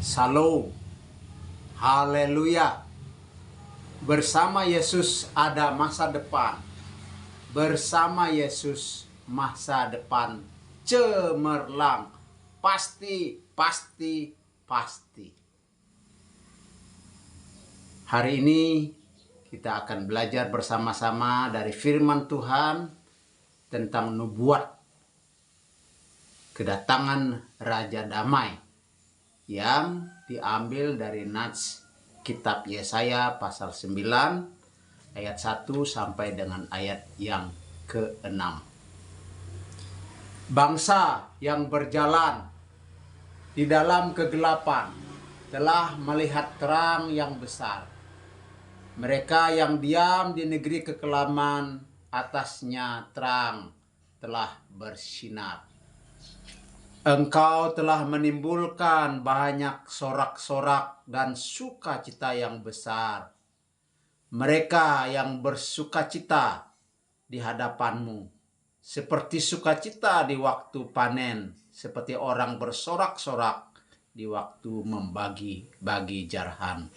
Shalom, haleluya. Bersama Yesus ada masa depan. Bersama Yesus masa depan cemerlang. Pasti, pasti, pasti. Hari ini kita akan belajar bersama-sama dari firman Tuhan tentang nubuat kedatangan Raja Damai yang diambil dari nats kitab Yesaya pasal 9 ayat 1 sampai dengan ayat yang ke-6. Bangsa yang berjalan di dalam kegelapan telah melihat terang yang besar. Mereka yang diam di negeri kekelaman, atasnya terang telah bersinar. Engkau telah menimbulkan banyak sorak-sorak dan sukacita yang besar. Mereka yang bersukacita di hadapanmu, seperti sukacita di waktu panen, seperti orang bersorak-sorak di waktu membagi-bagi jarahan.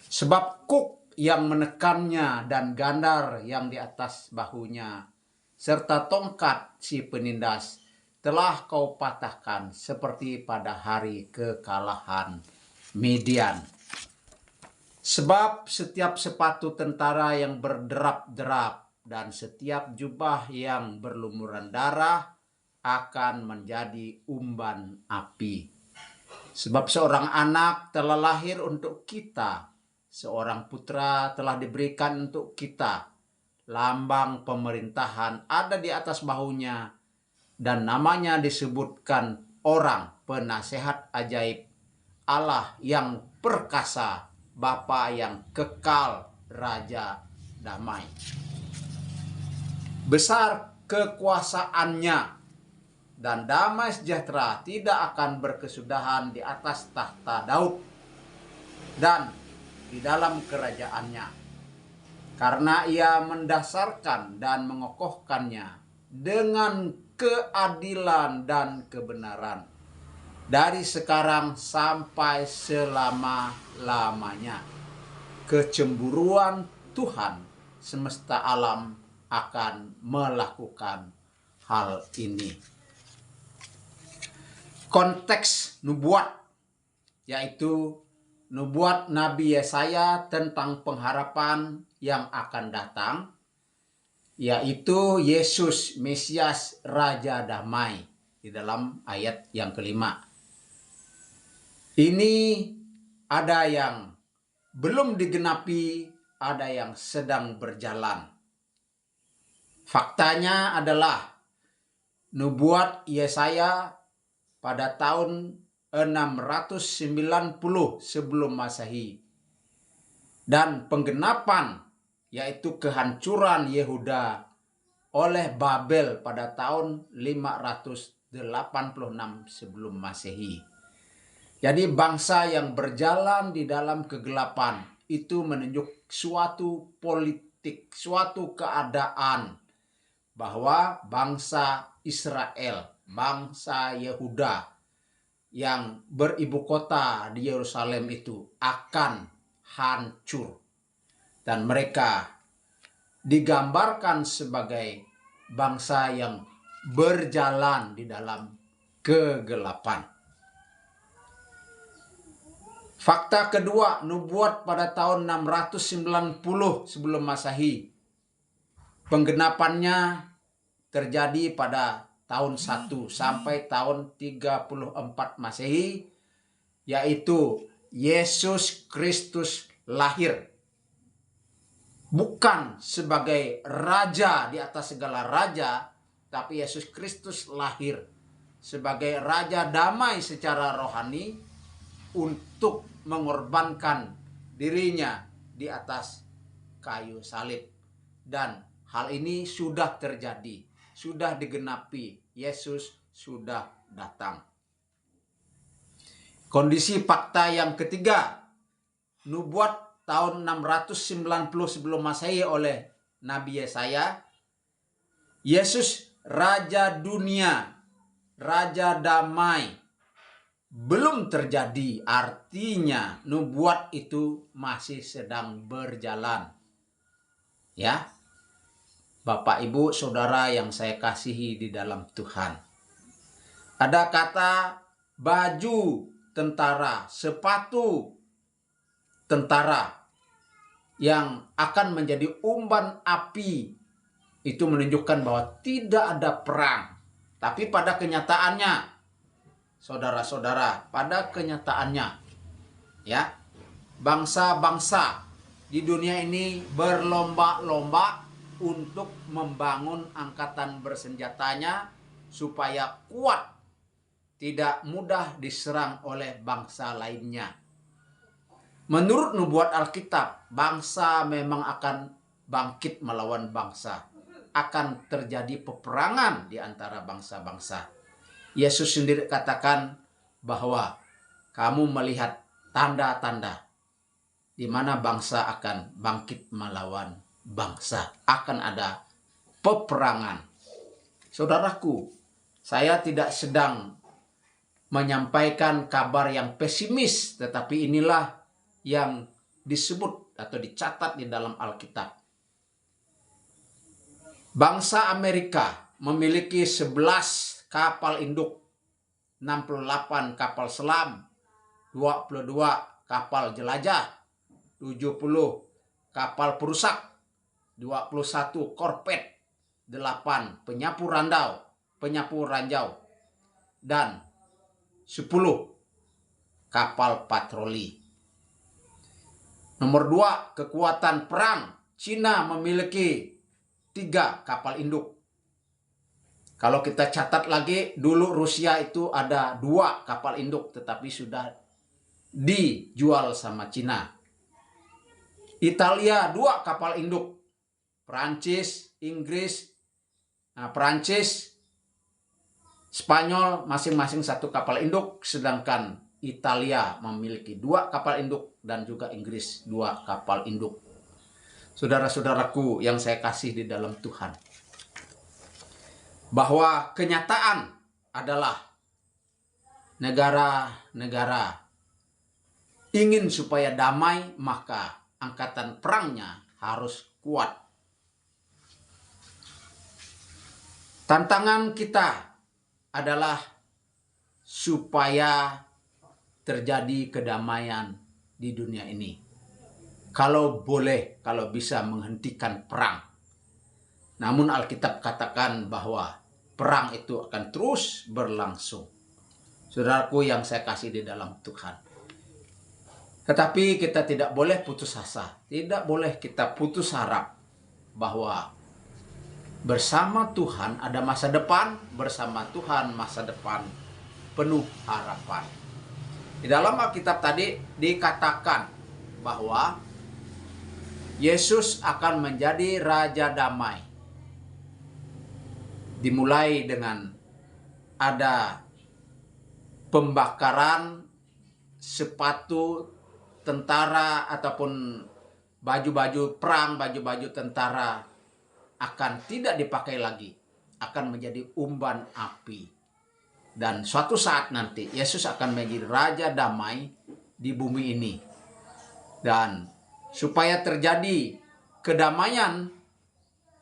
Sebab kuk yang menekannya dan gandar yang di atas bahunya, serta tongkat si penindas, telah kau patahkan seperti pada hari kekalahan Midian. Sebab setiap sepatu tentara yang berderap-derap dan setiap jubah yang berlumuran darah akan menjadi umban api. Sebab seorang anak telah lahir untuk kita, seorang putra telah diberikan untuk kita. Lambang pemerintahan ada di atas bahunya, dan namanya disebutkan orang penasehat ajaib, Allah yang perkasa, Bapa yang kekal, Raja damai. Besar kekuasaannya dan damai sejahtera tidak akan berkesudahan di atas tahta Daud dan di dalam kerajaannya, karena ia mendasarkan dan mengokohkannya dengan keadilan dan kebenaran dari sekarang sampai selama-lamanya. Kecemburuan Tuhan semesta alam akan melakukan hal ini. Konteks nubuat yaitu nubuat Nabi Yesaya tentang pengharapan yang akan datang, yaitu Yesus Mesias Raja Damai di dalam ayat yang kelima. Ini ada yang belum digenapi, ada yang sedang berjalan. Faktanya adalah nubuat Yesaya pada tahun 690 sebelum Masehi dan penggenapan yaitu kehancuran Yehuda oleh Babel pada tahun 586 sebelum Masehi. Jadi bangsa yang berjalan di dalam kegelapan itu menunjuk suatu politik, suatu keadaan bahwa bangsa Israel, bangsa Yehuda yang beribu kota di Yerusalem itu akan hancur. Dan mereka digambarkan sebagai bangsa yang berjalan di dalam kegelapan. Fakta kedua, nubuat pada tahun 690 sebelum Masehi. Penggenapannya terjadi pada tahun 1 sampai tahun 34 Masehi, yaitu Yesus Kristus lahir. Bukan sebagai raja di atas segala raja, tapi Yesus Kristus lahir sebagai Raja Damai secara rohani untuk mengorbankan dirinya di atas kayu salib. Dan hal ini sudah terjadi, sudah digenapi, Yesus sudah datang. Kondisi fakta yang ketiga, nubuat tahun 690 sebelum Masehi oleh Nabi Yesaya, Yesus Raja dunia, Raja damai, belum terjadi, artinya nubuat itu masih sedang berjalan. Ya, Bapak, Ibu, Saudara yang saya kasihi di dalam Tuhan. Ada kata baju tentara, sepatu tentara yang akan menjadi umban api. Itu menunjukkan bahwa tidak ada perang. Tapi pada kenyataannya, saudara-saudara, pada kenyataannya, ya, bangsa-bangsa di dunia ini berlomba-lomba untuk membangun angkatan bersenjatanya supaya kuat, tidak mudah diserang oleh bangsa lainnya. Menurut nubuat Alkitab, bangsa memang akan bangkit melawan bangsa. Akan terjadi peperangan di antara bangsa-bangsa. Yesus sendiri katakan bahwa kamu melihat tanda-tanda di mana bangsa akan bangkit melawan bangsa. Akan ada peperangan. Saudaraku, saya tidak sedang menyampaikan kabar yang pesimis, tetapi inilah yang disebut atau dicatat di dalam Alkitab. Bangsa Amerika memiliki 11 kapal induk, 68 kapal selam, 22 kapal jelajah, 70 kapal perusak, 21 korvet, 8 penyapu ranjau, dan 10 kapal patroli. Nomor 2, kekuatan perang. Cina memiliki 3 kapal induk. Kalau kita catat lagi, dulu Rusia itu ada 2 kapal induk, tetapi sudah dijual sama Cina. Italia 2 kapal induk. Prancis, Inggris, Prancis, Spanyol masing-masing 1 kapal induk, sedangkan Italia memiliki 2 kapal induk dan juga Inggris 2 kapal induk. Saudara-saudaraku yang saya kasih di dalam Tuhan, bahwa kenyataan adalah negara-negara ingin supaya damai, maka angkatan perangnya harus kuat. Tantangan kita adalah supaya terjadi kedamaian di dunia ini. Kalau boleh, kalau bisa menghentikan perang. Namun Alkitab katakan bahwa perang itu akan terus berlangsung. Saudaraku yang saya kasih di dalam Tuhan. Tetapi kita tidak boleh putus asa. Tidak boleh kita putus harap bahwa bersama Tuhan ada masa depan. Bersama Tuhan masa depan penuh harapan. Di dalam Alkitab tadi dikatakan bahwa Yesus akan menjadi Raja Damai. Dimulai dengan ada pembakaran sepatu tentara ataupun baju-baju perang, baju-baju tentara akan tidak dipakai lagi. Akan menjadi umban api. Dan suatu saat nanti Yesus akan menjadi Raja Damai di bumi ini. Dan supaya terjadi kedamaian,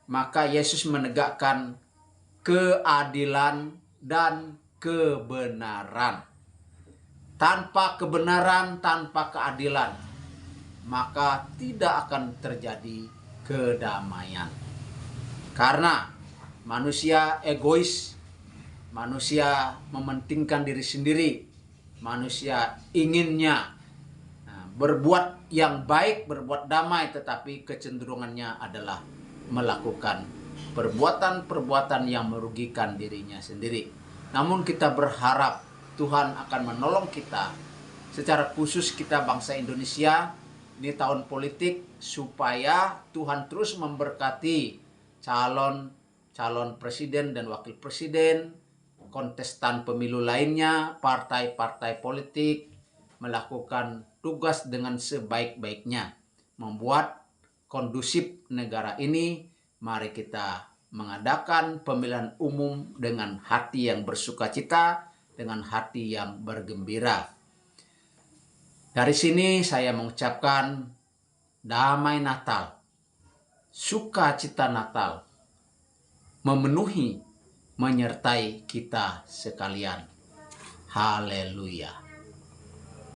maka Yesus menegakkan keadilan dan kebenaran. Tanpa kebenaran, tanpa keadilan, maka tidak akan terjadi kedamaian. Karena manusia egois, manusia mementingkan diri sendiri, manusia inginnya berbuat yang baik, berbuat damai, tetapi kecenderungannya adalah melakukan perbuatan-perbuatan yang merugikan dirinya sendiri. Namun kita berharap Tuhan akan menolong kita, secara khusus kita bangsa Indonesia, ini tahun politik, supaya Tuhan terus memberkati calon presiden dan wakil presiden, kontestan pemilu lainnya, partai-partai politik, melakukan tugas dengan sebaik-baiknya, membuat kondusif negara ini. Mari kita mengadakan pemilihan umum dengan hati yang bersukacita, dengan hati yang bergembira. Dari sini saya mengucapkan damai Natal, sukacita Natal, memenuhi, menyertai kita sekalian. Haleluya.